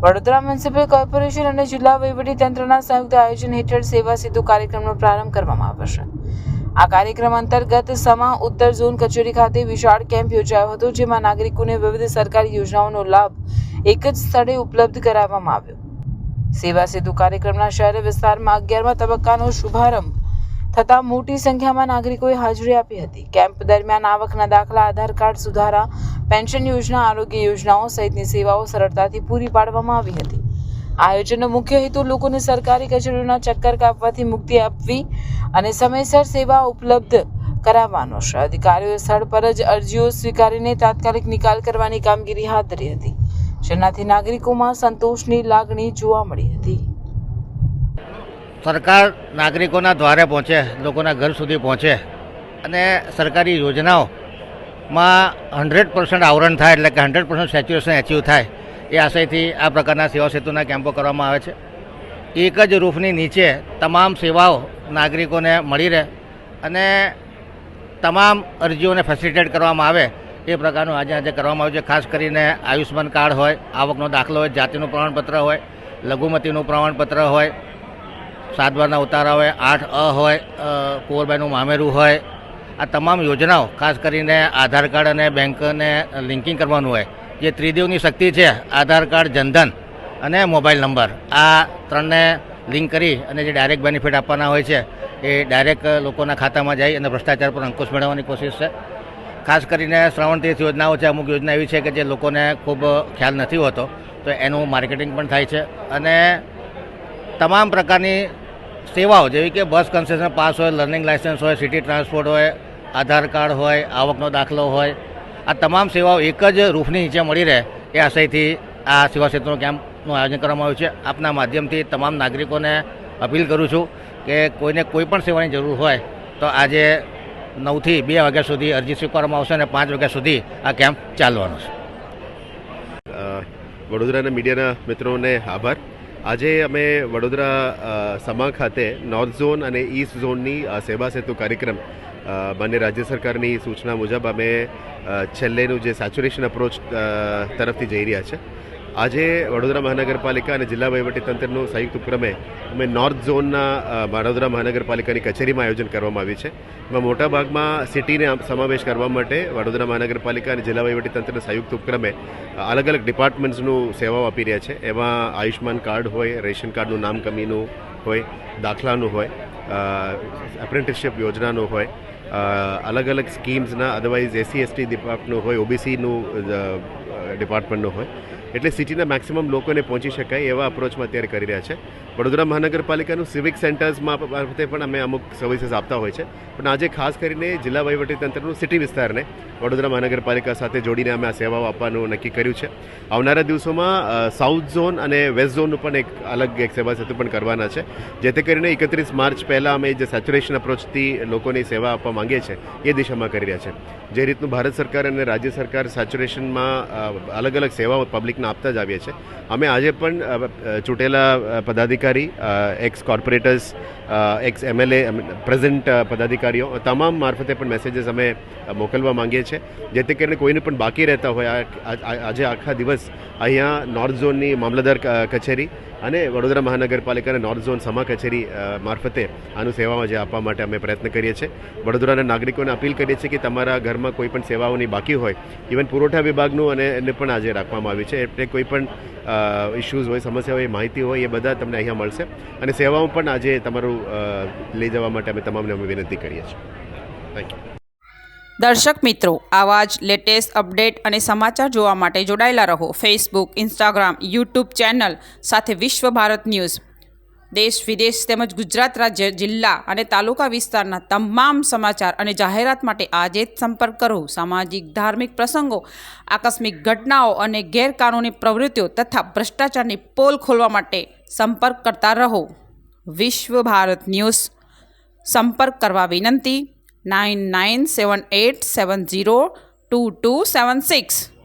Vadodara municipal corporation અને જિલ્લા વહીવટીતંત્રના સંયુક્ત આયોજન હેઠળ સેવા સેતુ કાર્યક્રમનો પ્રારંભ કરવામાં આવ્યો છે। આ કાર્યક્રમ અંતર્ગત સમા ઉત્તર ઝોન કચેરી ખાતે વિશાળ કેમ્પ યોજાયો હતો, જેમાં નાગરિકોને વિવિધ સરકારી યોજનાઓનો લાભ એક જ સ્થળે ઉપલબ્ધ કરાવવામાં આવ્યો। સેવા સેતુ કાર્યક્રમના શહેર વિસ્તારમાં 11મા તબક્કાનો શુભારંભ થતાં મોટી સંખ્યામાં નાગરિકોએ હાજરી આપી હતી। કેમ્પ દરમિયાન આવકના દાખલા, આધાર કાર્ડ સુધારા, પેન્શન યોજના, આરોગ્ય યોજનાઓ સહિતની સેવાઓ સરળતાથી પૂરી પાડવામાં આવી હતી। આયોજનનો મુખ્ય હેતુ લોકોને સરકારી કચેરીઓના ચક્કર કાપવાથી મુક્તિ આપવી અને સમયસર સેવા ઉપલબ્ધ કરાવવાનો છે। અધિકારીઓએ સ્થળ પર જ અરજીઓ સ્વીકારીને તાત્કાલિક નિકાલ કરવાની કામગીરી હાથ ધરી હતી, જેનાથી નાગરિકોમાં સંતોષની લાગણી જોવા મળી હતી। સરકાર નાગરિકોના દ્વારે પહોંચે, લોકોના ઘર સુધી પહોંચે અને સરકારી યોજનાઓમાં 100% આવરણ થાય, એટલે કે 100% સેચ્યુરેશન એચીવ થાય, એ આશયથી આ પ્રકારના સેવા સેતુના કેમ્પો કરવામાં આવે છે। એક જ રૂફની નીચે તમામ સેવાઓ નાગરિકોને મળી રહે અને તમામ અરજીઓને ફેસિલિટેટ કરવામાં આવે એ પ્રકારનું આજે કરવામાં આવ્યું છે। ખાસ કરીને આયુષ્યમાન કાર્ડ હોય, આવકનો દાખલો હોય, જાતિનું પ્રમાણપત્ર હોય, લઘુમતીનું પ્રમાણપત્ર હોય, 7 બારના ઉતારા હોય, 8A હોય, કુંવરબાઈનું મામેરું હોય, આ તમામ યોજનાઓ ખાસ કરીને આધાર કાર્ડ અને બેંકને લિંકિંગ કરવાનું હોય, જે ત્રિદેવની શક્તિ છે, આધાર કાર્ડ, જનધન અને મોબાઈલ નંબર, આ ત્રણને લિંક કરી અને જે ડાયરેક્ટ બેનિફિટ આપવાના હોય છે એ ડાયરેક્ટ લોકોના ખાતામાં જાય અને ભ્રષ્ટાચાર પર અંકુશ મેળવવાની કોશિશ છે। ખાસ કરીને શ્રવણ તીર્થ યોજનાઓ છે, અમુક યોજના એવી છે કે જે લોકોને ખૂબ ખ્યાલ નથી હોતો, તો એનું માર્કેટિંગ પણ થાય છે અને તમામ પ્રકારની સેવાઓ જેવી કે બસ કન્સેશન પાસ હોય, લર્નિંગ લાયસન્સ હોય, સિટી ટ્રાન્સપોર્ટ હોય, આધાર કાર્ડ હોય, આવકનો દાખલો હોય, આ તમામ સેવાઓ એક જ રૂફની નીચે મળી રહે એ આશયથી આ સેવા સેતુનો કેમ્પનું આયોજન કરવામાં આવ્યું છે। આપના માધ્યમથી તમામ નાગરિકોને અપીલ કરું છું કે કોઈને કોઈ પણ સેવાની જરૂર હોય તો આજે 9 થી 2 વાગ્યા સુધી અરજી સ્વીકારવામાં આવશે અને 5 વાગ્યા સુધી આ કેમ્પ ચાલવાનો છે। વડોદરાના મીડિયાના મિત્રોને આભાર। આજે અમે વડોદરા સમા ખાતે નોર્થ ઝોન અને ઈસ્ટ ઝોનની સેવા સેતુ કાર્યક્રમ માન્ય રાજ્ય સરકારની સૂચના મુજબ અમે છેલ્લેનું જે સેચ્યુરેશન અપ્રોચ તરફથી જઈ રહ્યા છે। આજે વડોદરા મહાનગરપાલિકા અને જિલ્લા વહીવટીતંત્રનું સંયુક્ત ઉપક્રમે અમે નોર્થ ઝોનના વડોદરા મહાનગરપાલિકાની કચેરીમાં આયોજન કરવામાં આવ્યું છે। એમાં મોટાભાગમાં સિટીને સમાવેશ કરવા માટે વડોદરા મહાનગરપાલિકા અને જિલ્લા વહીવટીતંત્રના સંયુક્ત ઉપક્રમે અલગ અલગ ડિપાર્ટમેન્ટ્સનું સેવાઓ આપી રહ્યા છે। એમાં આયુષ્યમાન કાર્ડ હોય, રેશન કાર્ડનું નામ કમીનું હોય, દાખલાનું હોય, એપ્રેન્ટિસશીપ યોજનાનું હોય, અલગ અલગ સ્કીમ્સના અદરવાઇઝ SC/ST ડિપાર્ટમેન્ટનું હોય, OBCનું ડિપાર્ટમેન્ટનું હોય, એટલે સિટીના મેક્સિમમ લોકોને પહોંચી શકાય એવા અપ્રોચમાં અત્યારે કરી રહ્યા છે। વડોદરા મહાનગરપાલિકાનું સિવિક સેન્ટર્સમાં પણ અમે અમુક સર્વિસીસ આપતા હોય છે, પણ આજે ખાસ કરીને જિલ્લા વહીવટીતંત્રનું સિટી વિસ્તારને વડોદરા મહાનગરપાલિકા સાથે જોડીને અમે આ સેવાઓ આપવાનું નક્કી કર્યું છે। આવનારા દિવસોમાં સાઉથ ઝોન અને વેસ્ટ ઝોનનું પણ એક સેવા સેતુ પણ કરવાના છે, જેથી કરીને 31 માર્ચ પહેલાં અમે જે સેચ્યુરેશન અપ્રોચથી લોકોની સેવા આપવા માંગીએ છીએ એ દિશામાં કરી રહ્યા છે। જે રીતનું ભારત સરકાર અને રાજ્ય સરકાર સેચ્યુરેશનમાં અલગ અલગ સેવાઓ પબ્લિકને આપતા જ આવીએ છીએ, અમે આજે પણ ચૂંટેલા પદાધિકારી, ex corporators, ex MLA, present પદાધિકારીઓ તમામ મારફતે પણ મેસેજીસ અમે મોકલવા માંગીએ છીએ, જેથી કરીને કોઈને પણ બાકી રહેતા હોય આજે આખા દિવસ અહીંયા નોર્થ ઝોનની મામલતદાર કચેરી અને વડોદરા મહાનગરપાલિકાના નોર્થ ઝોન સમા કચેરી મારફતે આનું સેવામાં જે આપવા માટે અમે પ્રયત્ન કરીએ છીએ। વડોદરાના નાગરિકોને અપીલ કરીએ છીએ કે તમારા ઘરમાં કોઈ પણ સેવાઓની બાકી હોય, ઇવન પુરવઠા વિભાગનું અને એને પણ આજે રાખવામાં આવ્યું છે, એટલે કોઈ પણ ઇશ્યુઝ હોય, સમસ્યા હોય, માહિતી હોય, એ બધા તમને અહીંયા મળશે અને સેવાઓ પણ આજે તમારું લઈ જવા માટે અમે તમામને વિનંતી કરીએ છીએ। Thank you. દર્શક મિત્રો, આવા જ લેટેસ્ટ અપડેટ અને સમાચાર જોવા માટે જોડાયેલા રહો ફેસબુક, ઇન્સ્ટાગ્રામ, યુટ્યુબ ચેનલ સાથે વિશ્વ ભારત ન્યૂઝ। દેશ વિદેશ તેમજ ગુજરાત રાજ્ય, જિલ્લા અને તાલુકા વિસ્તારના તમામ સમાચાર અને જાહેરાત માટે આજે જ સંપર્ક કરો। સામાજિક, ધાર્મિક પ્રસંગો, આકસ્મિક ઘટનાઓ અને ગેરકાનૂની પ્રવૃત્તિઓ તથા ભ્રષ્ટાચારની પોલ ખોલવા માટે સંપર્ક કરતા રહો। વિશ્વ ભારત ન્યૂઝ સંપર્ક કરવા વિનંતી 9978702276।